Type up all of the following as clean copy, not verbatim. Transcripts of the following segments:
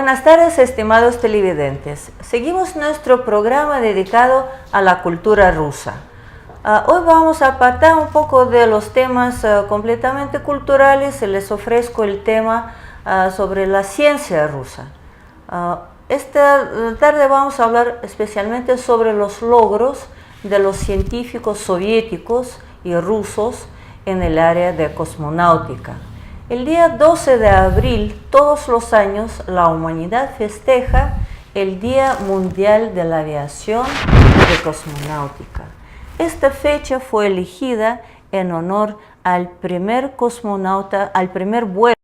Buenas tardes, estimados televidentes. Seguimos nuestro programa dedicado a la cultura rusa. Hoy vamos a apartar un poco de los temas completamente culturales y les ofrezco el tema sobre la ciencia rusa. Esta tarde vamos a hablar especialmente sobre los logros de los científicos soviéticos y rusos en el área de cosmonáutica. El día 12 de abril, todos los años, la humanidad festeja el Día Mundial de la Aviación y de Cosmonáutica. Esta fecha fue elegida en honor al primer cosmonauta, al primer vuelo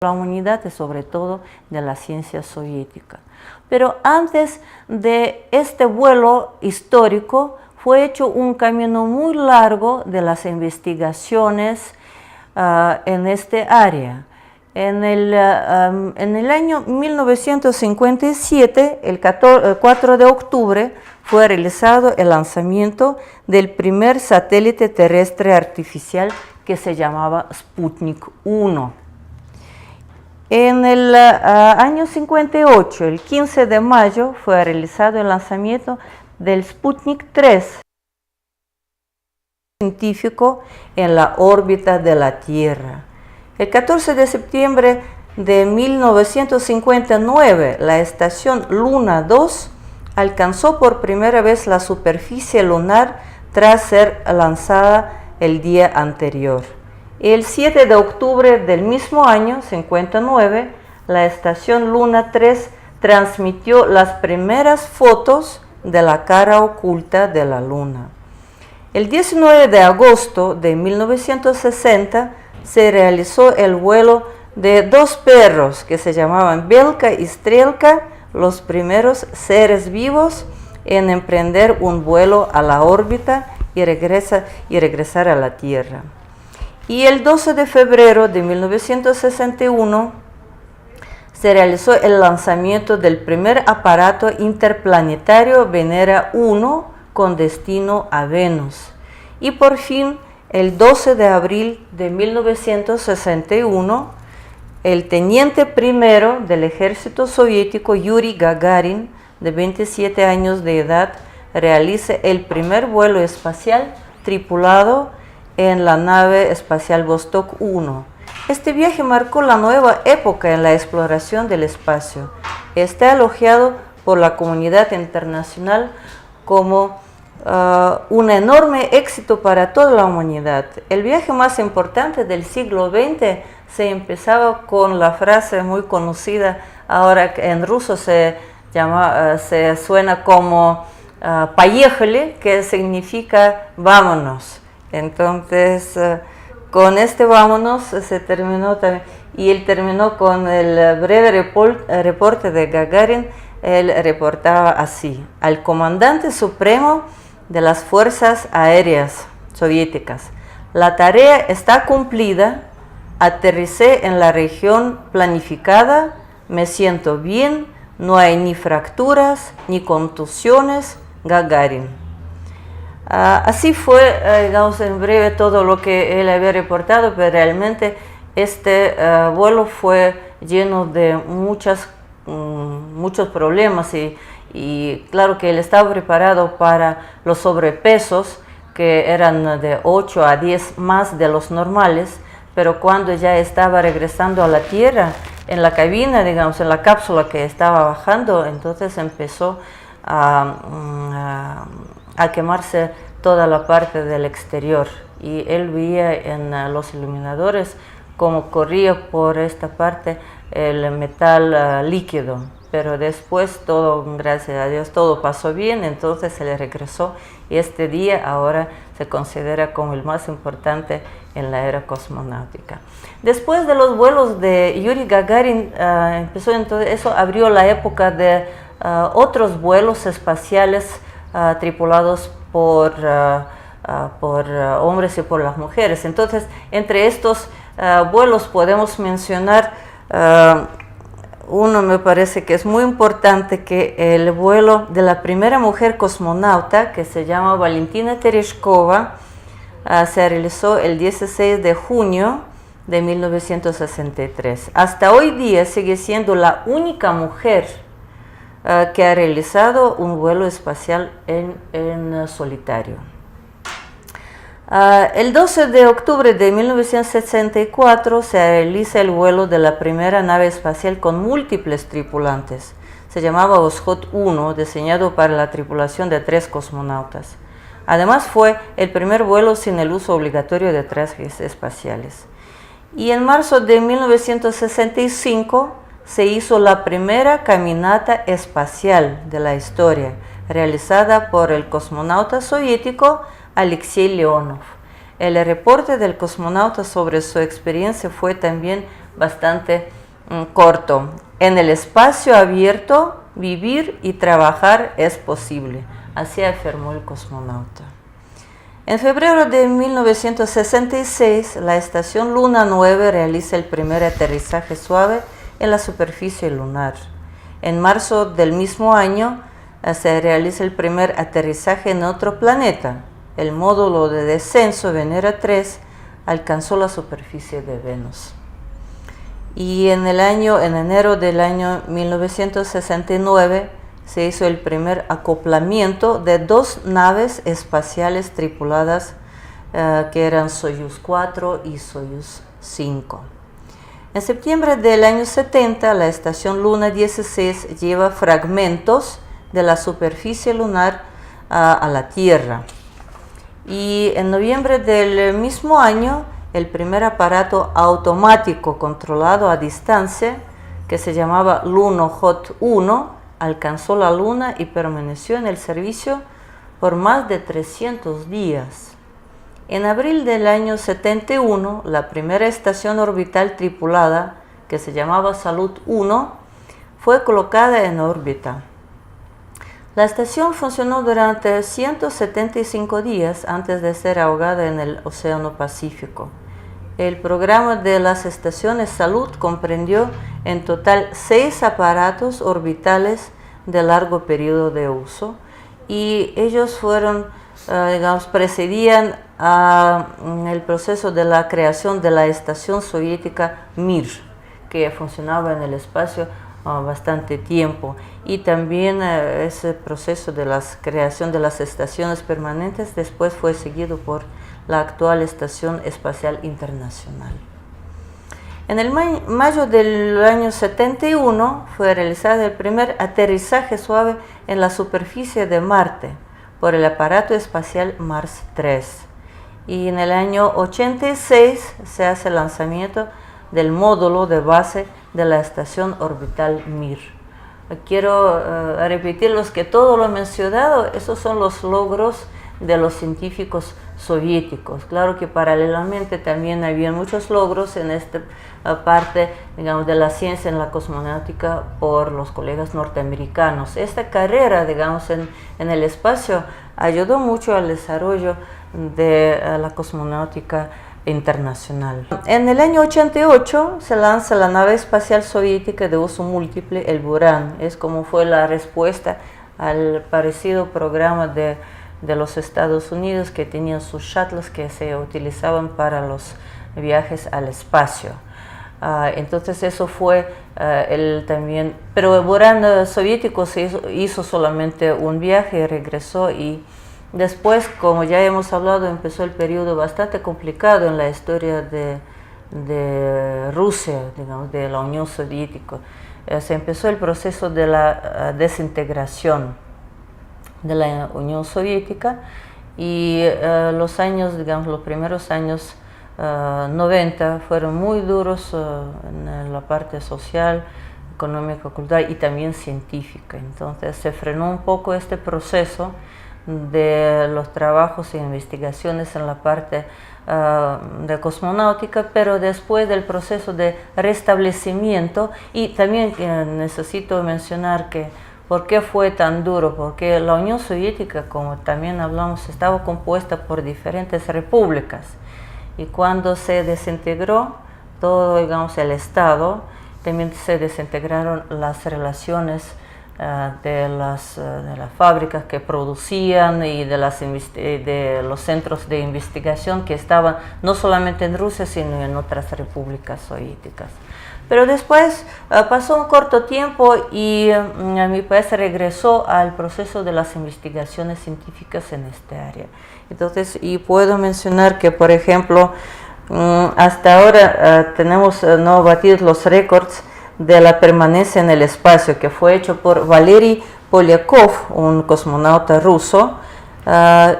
de la humanidad y sobre todo de la ciencia soviética. Pero antes de este vuelo histórico fue hecho un camino muy largo de las investigaciones en este área. En el año 1957, el 4 de octubre, fue realizado el lanzamiento del primer satélite terrestre artificial que se llamaba Sputnik 1. En el año 58, el 15 de mayo, fue realizado el lanzamiento del Sputnik 3, científico en la órbita de la Tierra. El 14 de septiembre de 1959, la estación Luna 2 alcanzó por primera vez la superficie lunar tras ser lanzada el día anterior. El 7 de octubre del mismo año, 59, la estación Luna 3 transmitió las primeras fotos de la cara oculta de la Luna. El 19 de agosto de 1960 se realizó el vuelo de dos perros que se llamaban Belka y Strelka, los primeros seres vivos en emprender un vuelo a la órbita y regresar a la Tierra. Y el 12 de febrero de 1961 se realizó el lanzamiento del primer aparato interplanetario Venera 1 con destino a Venus. Y por fin, el 12 de abril de 1961, el teniente primero del ejército soviético Yuri Gagarin, de 27 años de edad, realiza el primer vuelo espacial tripulado en la nave espacial Vostok 1. Este viaje marcó la nueva época en la exploración del espacio. Está elogiado por la comunidad internacional como un enorme éxito para toda la humanidad. El viaje más importante del siglo XX se empezaba con la frase muy conocida, ahora en ruso se suena como «Поехали», que significa «vámonos». Entonces, con este vámonos se terminó también, y él terminó con el breve reporte de Gagarin. Él reportaba así: al comandante supremo de las fuerzas aéreas soviéticas, la tarea está cumplida, aterricé en la región planificada, me siento bien, no hay ni fracturas ni contusiones, Gagarin. Así fue, digamos, en breve todo lo que él había reportado, pero realmente este vuelo fue lleno de muchos problemas y claro que él estaba preparado para los sobrepesos, que eran de 8 a 10 más de los normales, pero cuando ya estaba regresando a la Tierra, en la cabina, digamos, en la cápsula que estaba bajando, entonces empezó a quemarse toda la parte del exterior y él veía en los iluminadores como corría por esta parte el metal líquido, pero después todo, gracias a Dios, todo pasó bien, entonces se le regresó y este día ahora se considera como el más importante en la era cosmonáutica. Después de los vuelos de Yuri Gagarin, entonces eso abrió la época de otros vuelos espaciales tripulados por hombres y por las mujeres. Entonces, entre estos vuelos podemos mencionar uno, me parece que es muy importante, que el vuelo de la primera mujer cosmonauta, que se llama Valentina Tereshkova, se realizó el 16 de junio de 1963. Hasta hoy día sigue siendo la única mujer que ha realizado un vuelo espacial en solitario. El 12 de octubre de 1964 se realiza el vuelo de la primera nave espacial con múltiples tripulantes. Se llamaba Voskhod 1, diseñado para la tripulación de 3 cosmonautas. Además fue el primer vuelo sin el uso obligatorio de trajes espaciales. Y en marzo de 1965 se hizo la primera caminata espacial de la historia, realizada por el cosmonauta soviético Alexei Leonov. El reporte del cosmonauta sobre su experiencia fue también bastante corto. En el espacio abierto, vivir y trabajar es posible, así afirmó el cosmonauta. En febrero de 1966, la estación Luna 9 realiza el primer aterrizaje suave en la superficie lunar. En marzo del mismo año, se realiza el primer aterrizaje en otro planeta. El módulo de descenso Venera 3 alcanzó la superficie de Venus. Y en enero del año 1969 se hizo el primer acoplamiento de 2 naves espaciales tripuladas que eran Soyuz 4 y Soyuz 5. En septiembre del año 70, la estación Luna 16 lleva fragmentos de la superficie lunar a la Tierra. Y en noviembre del mismo año, el primer aparato automático controlado a distancia, que se llamaba Lunokhod 1, alcanzó la Luna y permaneció en el servicio por más de 300 días. En abril del año 71, la primera estación orbital tripulada, que se llamaba Salyut 1, fue colocada en órbita. La estación funcionó durante 175 días antes de ser ahogada en el Océano Pacífico. El programa de las estaciones Salyut comprendió en total 6 aparatos orbitales de largo periodo de uso, y ellos precedían el proceso de la creación de la estación soviética Mir, que funcionaba en el espacio bastante tiempo, y también ese proceso de la creación de las estaciones permanentes después fue seguido por la actual Estación Espacial Internacional. En el mayo del año 71 fue realizado el primer aterrizaje suave en la superficie de Marte por el aparato espacial Mars 3, y en el año 86 se hace el lanzamiento del módulo de base de la estación orbital Mir. Quiero repetirles que todo lo mencionado, esos son los logros de los científicos soviéticos. Claro que paralelamente también había muchos logros en esta parte, digamos, de la ciencia en la cosmonáutica por los colegas norteamericanos. Esta carrera, digamos, en el espacio ayudó mucho al desarrollo de la cosmonáutica internacional. En el año 88 se lanza la nave espacial soviética de uso múltiple, el Buran. Es como fue la respuesta al parecido programa de los Estados Unidos, que tenían sus shuttles que se utilizaban para los viajes al espacio. Entonces eso fue también, pero el Buran soviético hizo solamente un viaje y regresó, y después, como ya hemos hablado, empezó el periodo bastante complicado en la historia de Rusia, digamos, de la Unión Soviética. Se empezó el proceso de la desintegración de la Unión Soviética, y los primeros años 90 fueron muy duros en la parte social, económica, cultural y también científica. Entonces se frenó un poco este proceso de los trabajos e investigaciones en la parte de cosmonáutica, pero después del proceso de restablecimiento. Y también necesito mencionar que por qué fue tan duro, porque la Unión Soviética, como también hablamos, estaba compuesta por diferentes repúblicas, y cuando se desintegró todo, digamos, el Estado, también se desintegraron las relaciones de las fábricas que producían y de los centros de investigación que estaban no solamente en Rusia, sino en otras repúblicas soviéticas. Pero después pasó un corto tiempo y mi país regresó al proceso de las investigaciones científicas en este área. Entonces, y puedo mencionar que, por ejemplo, hasta ahora tenemos no batidos los récords de la permanencia en el espacio, que fue hecho por Valery Polyakov, un cosmonauta ruso,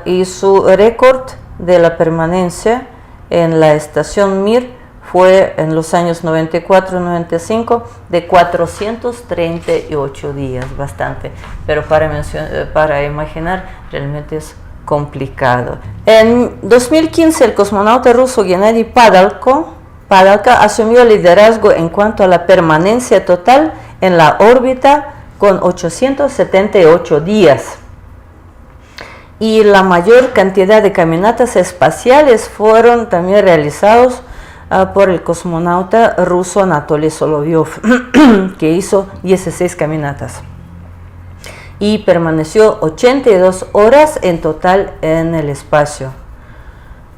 y su récord de la permanencia en la estación Mir fue en los años 94-95 de 438 días, bastante, pero para imaginar realmente es complicado. En 2015 el cosmonauta ruso Gennady Padalka asumió el liderazgo en cuanto a la permanencia total en la órbita con 878 días. Y la mayor cantidad de caminatas espaciales fueron también realizados por el cosmonauta ruso Anatoly Solovyov, que hizo 16 caminatas y permaneció 82 horas en total en el espacio.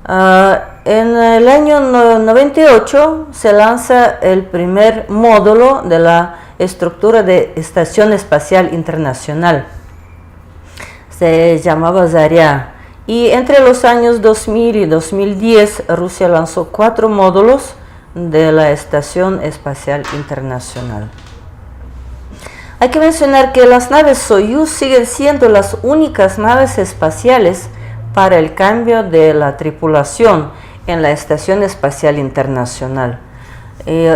En el año 98 se lanza el primer módulo de la estructura de Estación Espacial Internacional. Se llamaba Zarya. Y entre los años 2000 y 2010, Rusia lanzó 4 módulos de la Estación Espacial Internacional. Hay que mencionar que las naves Soyuz siguen siendo las únicas naves espaciales para el cambio de la tripulación en la Estación Espacial Internacional.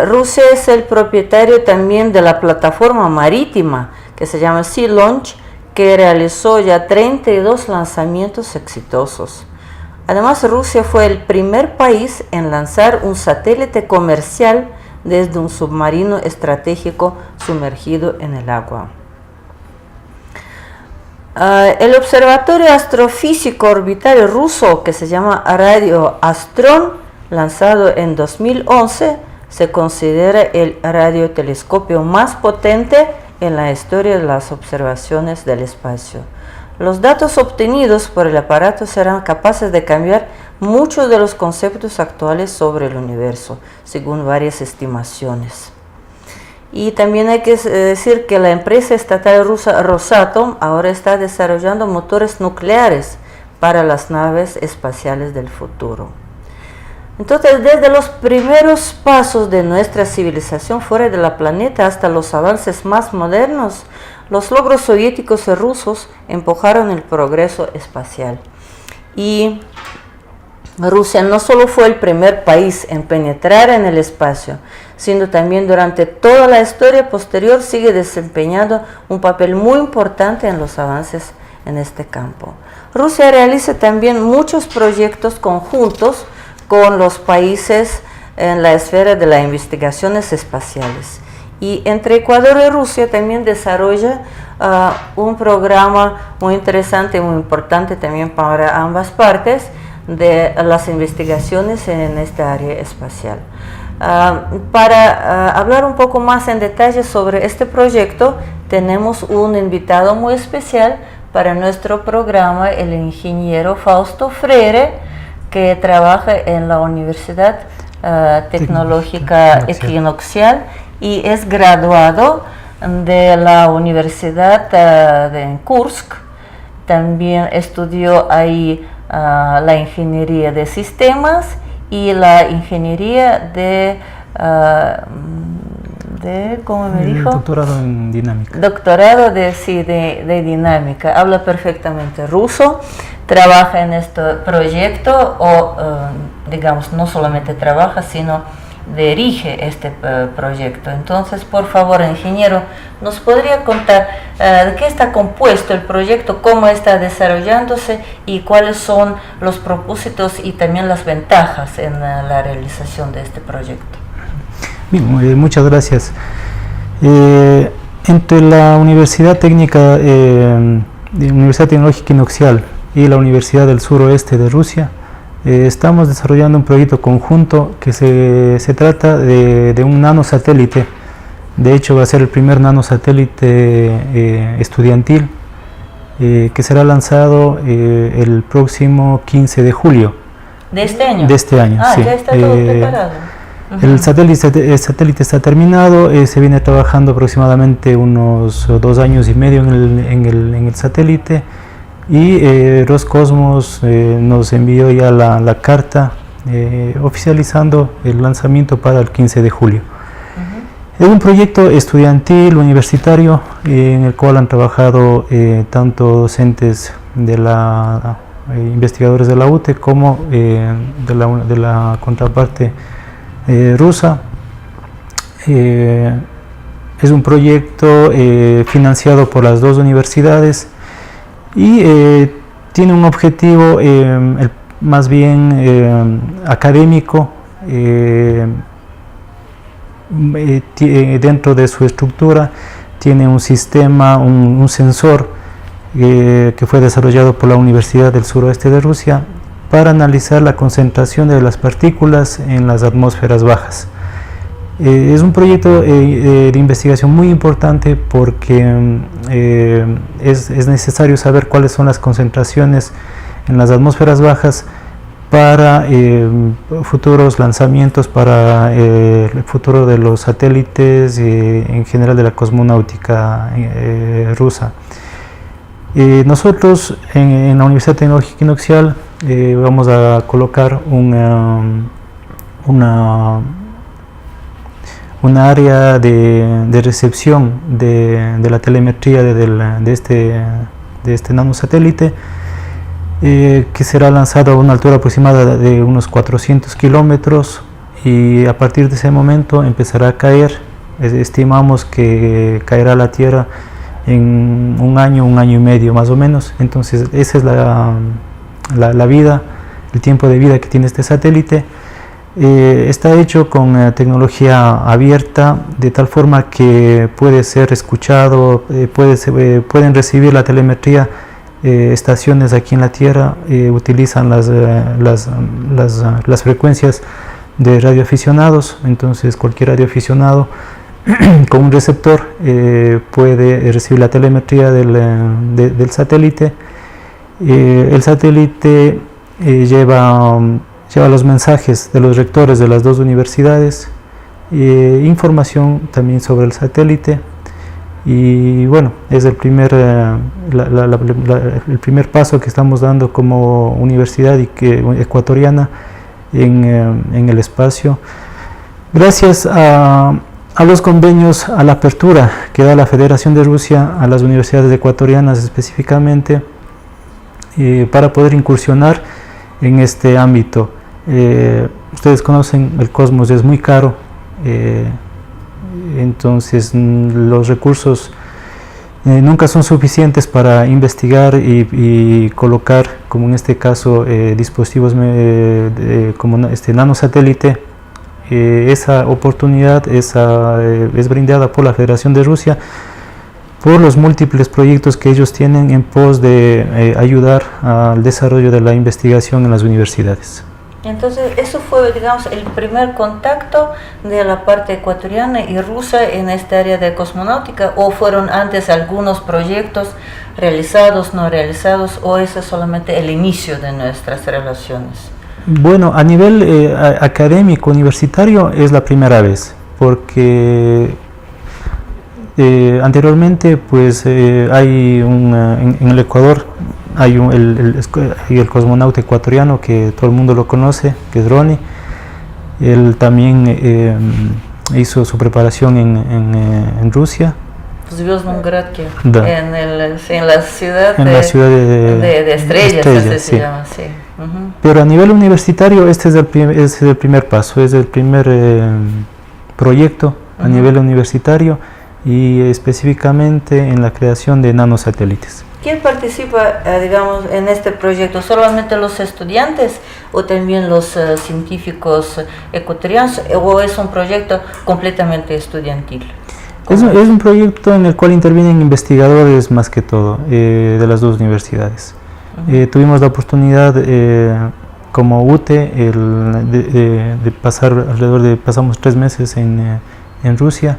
Rusia es el propietario también de la plataforma marítima que se llama Sea Launch, que realizó ya 32 lanzamientos exitosos. Además, Rusia fue el primer país en lanzar un satélite comercial desde un submarino estratégico sumergido en el agua. El Observatorio Astrofísico Orbital ruso, que se llama Radio Astron, lanzado en 2011, se considera el radiotelescopio más potente en la historia de las observaciones del espacio. Los datos obtenidos por el aparato serán capaces de cambiar muchos de los conceptos actuales sobre el universo, según varias estimaciones. Y también hay que decir que la empresa estatal rusa Rosatom ahora está desarrollando motores nucleares para las naves espaciales del futuro. Entonces, desde los primeros pasos de nuestra civilización fuera del planeta hasta los avances más modernos, los logros soviéticos y rusos empujaron el progreso espacial. Y Rusia no solo fue el primer país en penetrar en el espacio, sino también durante toda la historia posterior sigue desempeñando un papel muy importante en los avances en este campo. Rusia realiza también muchos proyectos conjuntos con los países en la esfera de las investigaciones espaciales. Y entre Ecuador y Rusia también desarrolla un programa muy interesante y muy importante también para ambas partes de las investigaciones en esta área espacial. Para hablar un poco más en detalle sobre este proyecto, tenemos un invitado muy especial para nuestro programa, el ingeniero Fausto Freire, que trabaja en la Universidad Tecnológica Equinoccial y es graduado de la Universidad de Kursk. También estudió ahí la ingeniería de sistemas y la ingeniería ¿cómo me dijo? Doctorado en dinámica. Doctorado de dinámica. Habla perfectamente ruso, trabaja en este proyecto, o digamos, no solamente trabaja, sino dirige este proyecto. Entonces, por favor, ingeniero, ¿nos podría contar de qué está compuesto el proyecto, cómo está desarrollándose y cuáles son los propósitos y también las ventajas en la realización de este proyecto? Bien, muchas gracias. Entre la Universidad Universidad Tecnológica Inoxial y la Universidad del Suroeste de Rusia, estamos desarrollando un proyecto conjunto que se trata de un nanosatélite. De hecho, va a ser el primer nanosatélite estudiantil que será lanzado el próximo 15 de julio. ¿De este año? De este año, sí. Ya está todo preparado. El satélite está terminado, se viene trabajando aproximadamente unos 2 años y medio en el satélite, y Roscosmos nos envió ya la carta oficializando el lanzamiento para el 15 de julio. Es un proyecto estudiantil, universitario, en el cual han trabajado tanto docentes de investigadores de la UTE como de la contraparte rusa. Es un proyecto financiado por las dos universidades y tiene un objetivo más bien académico. Dentro de su estructura tiene un sistema, un sensor que fue desarrollado por la Universidad del Suroeste de Rusia para analizar la concentración de las partículas en las atmósferas bajas. Es un proyecto de investigación muy importante porque es necesario saber cuáles son las concentraciones en las atmósferas bajas para futuros lanzamientos, para el futuro de los satélites y en general de la cosmonáutica rusa. Nosotros en la Universidad Tecnológica Inoxial vamos a colocar un área de recepción de la telemetría de este nanosatélite, que será lanzado a una altura aproximada de unos 400 kilómetros, y a partir de ese momento empezará a caer. Estimamos que caerá a la Tierra en un año y medio más o menos. Entonces esa es la vida, el tiempo de vida que tiene este satélite. Está hecho con tecnología abierta, de tal forma que puede ser escuchado, pueden recibir la telemetría estaciones aquí en la Tierra. Utilizan las frecuencias de radioaficionados. Entonces cualquier radioaficionado con un receptor puede recibir la telemetría del satélite. El satélite lleva los mensajes de los rectores de las dos universidades, información también sobre el satélite, y bueno, es el primer paso que estamos dando como universidad ecuatoriana en el espacio, gracias a los convenios, a la apertura que da la Federación de Rusia a las universidades ecuatorianas específicamente, para poder incursionar en este ámbito. Ustedes conocen, el cosmos es muy caro, entonces los recursos nunca son suficientes para investigar y colocar, como en este caso, dispositivos como este nanosatélite. Esa oportunidad es brindada por la Federación de Rusia, por los múltiples proyectos que ellos tienen en pos de ayudar al desarrollo de la investigación en las universidades. Entonces, eso fue, digamos, el primer contacto de la parte ecuatoriana y rusa en esta área de cosmonáutica, o fueron antes algunos proyectos realizados, no realizados, o ese es solamente el inicio de nuestras relaciones? Bueno, a nivel académico, universitario, es la primera vez, porque anteriormente pues hay en el Ecuador hay el cosmonauta ecuatoriano que todo el mundo lo conoce, que es Ronnie. Él también hizo su preparación en Rusia. Звездном-Градке, Да. en la ciudad En la ciudad de estrellas, así sí. se llama, sí. Ujú. Pero a nivel universitario este es el primer paso, es el primer proyecto a nivel universitario y específicamente en la creación de nanosatélites. ¿Quién participa, digamos, en este proyecto? ¿Solamente los estudiantes o también los científicos ecuatorianos o es un proyecto completamente estudiantil? Es un proyecto en el cual intervienen investigadores más que todo de las dos universidades. Tuvimos la oportunidad como UTE de pasar pasamos 3 meses en Rusia,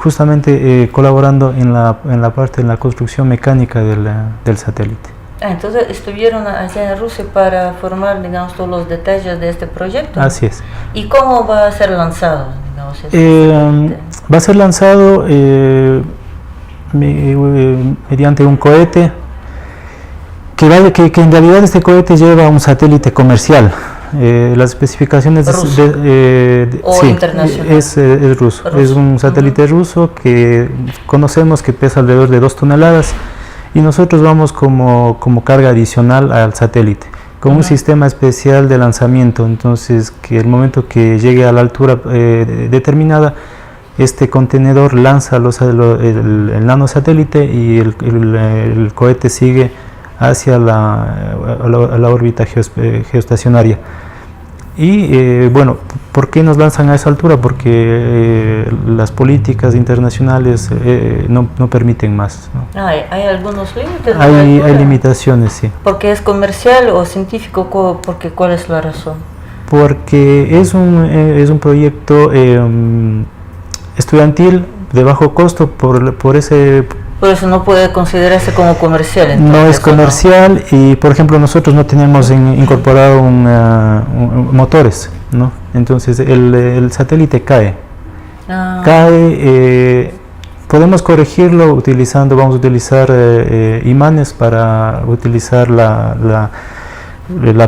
justamente colaborando en la parte de la construcción mecánica del satélite. Entonces estuvieron allá en Rusia para formar, digamos, todos los detalles de este proyecto. Así es. ¿Y cómo va a ser lanzado, digamos, va a ser lanzado mediante un cohete que en realidad este cohete lleva un satélite comercial. Las especificaciones ¿Ruso? ¿O internacional? Es ruso. Es un satélite ruso que conocemos que pesa alrededor de 2 toneladas y nosotros vamos como carga adicional al satélite con un sistema especial de lanzamiento. Entonces, que el momento que llegue a la altura determinada, este contenedor lanza el nanosatélite y el cohete sigue hacia la órbita geoestacionaria. Y bueno, ¿por qué nos lanzan a esa altura? Porque las políticas internacionales no permiten más, ¿no? ¿Hay algunos límites? Hay limitaciones, sí. ¿Porque es comercial o científico? ¿Cuál es la razón? Porque es un proyecto estudiantil de bajo costo por ese... Por eso no puede considerarse como comercial. Entonces, no es comercial y, por ejemplo, nosotros no tenemos incorporado motores, ¿no? Entonces el satélite cae. Podemos corregirlo vamos a utilizar imanes para utilizar la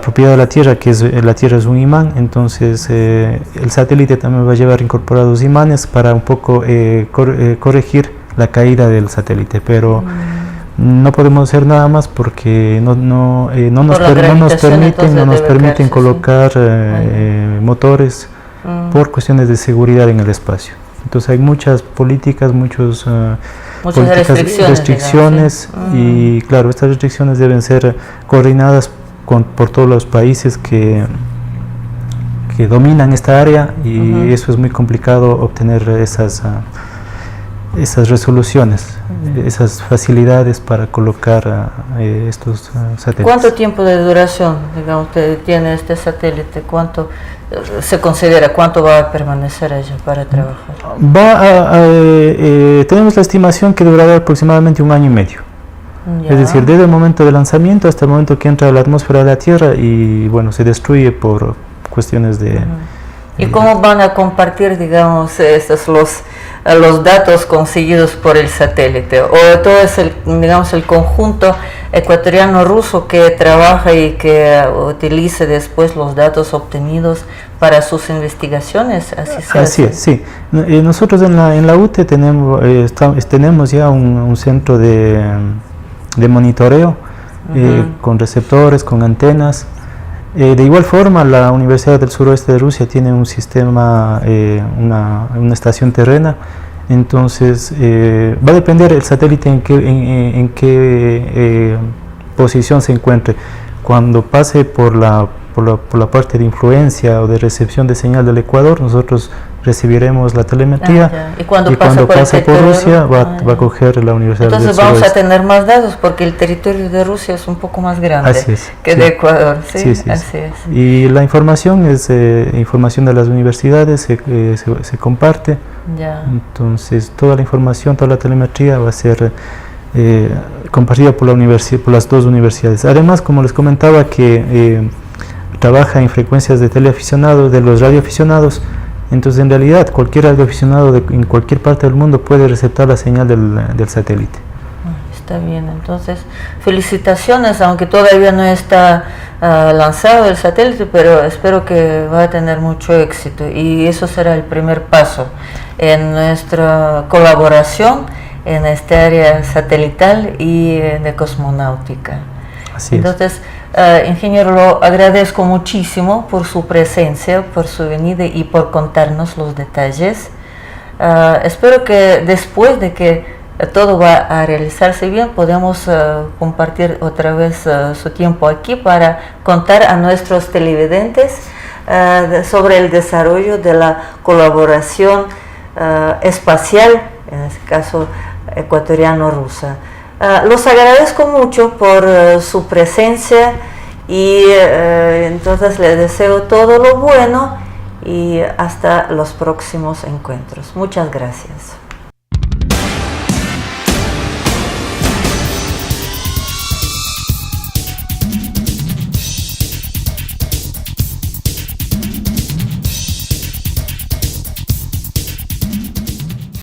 propiedad de la Tierra, que la Tierra es un imán. Entonces el satélite también va a llevar incorporados imanes para un poco corregir la caída del satélite, pero no podemos hacer nada más porque no nos permiten colocar motores por cuestiones de seguridad en el espacio. Entonces hay muchas políticas, muchas restricciones y claro, estas restricciones deben ser coordinadas por todos los países que dominan esta área y eso es muy complicado obtener esas resoluciones, esas facilidades para colocar estos satélites. ¿Cuánto tiempo de duración, digamos, tiene este satélite? ¿Cuánto se considera? ¿Cuánto va a permanecer allá para trabajar? Tenemos la estimación que durará aproximadamente 1 año y medio. Ya. Es decir, desde el momento de lanzamiento hasta el momento que entra a la atmósfera de la Tierra y bueno, se destruye por cuestiones de... ¿Y cómo van a compartir, digamos, los datos conseguidos por el satélite? ¿O todo es el conjunto ecuatoriano-ruso que trabaja y que utilice después los datos obtenidos para sus investigaciones? Así es, sí. Nosotros en la UTE tenemos ya un centro de monitoreo con receptores, con antenas. De igual forma, la Universidad del Suroeste de Rusia tiene un sistema, una estación terrena. Entonces, va a depender el satélite en qué posición se encuentre. Cuando pase por la parte de influencia o de recepción de señal del Ecuador, nosotros recibiremos la telemetría y cuando pase por Rusia va a coger la Universidad del Suroeste. Entonces vamos a tener más datos porque el territorio de Rusia es un poco más grande que de Ecuador. ¿Sí? Así es. Y la información es información de las universidades, se comparte. Ya. Entonces toda la información, toda la telemetría va a ser compartida por las dos universidades. Además, como les comentaba, que trabaja en frecuencias de teleaficionados, de los radioaficionados. Entonces, en realidad, cualquier radioaficionado en cualquier parte del mundo puede receptar la señal del satélite. Está bien, entonces, felicitaciones, aunque todavía no está lanzado el satélite, pero espero que va a tener mucho éxito y eso será el primer paso en nuestra colaboración en esta área satelital y de cosmonáutica. Así es. Entonces, ingeniero, lo agradezco muchísimo por su presencia, por su venida y por contarnos los detalles. Espero que después de que todo va a realizarse bien, podamos compartir otra vez su tiempo aquí para contar a nuestros televidentes sobre el desarrollo de la colaboración espacial, en este caso ecuatoriano-rusa. Los agradezco mucho por su presencia y entonces les deseo todo lo bueno y hasta los próximos encuentros. Muchas gracias.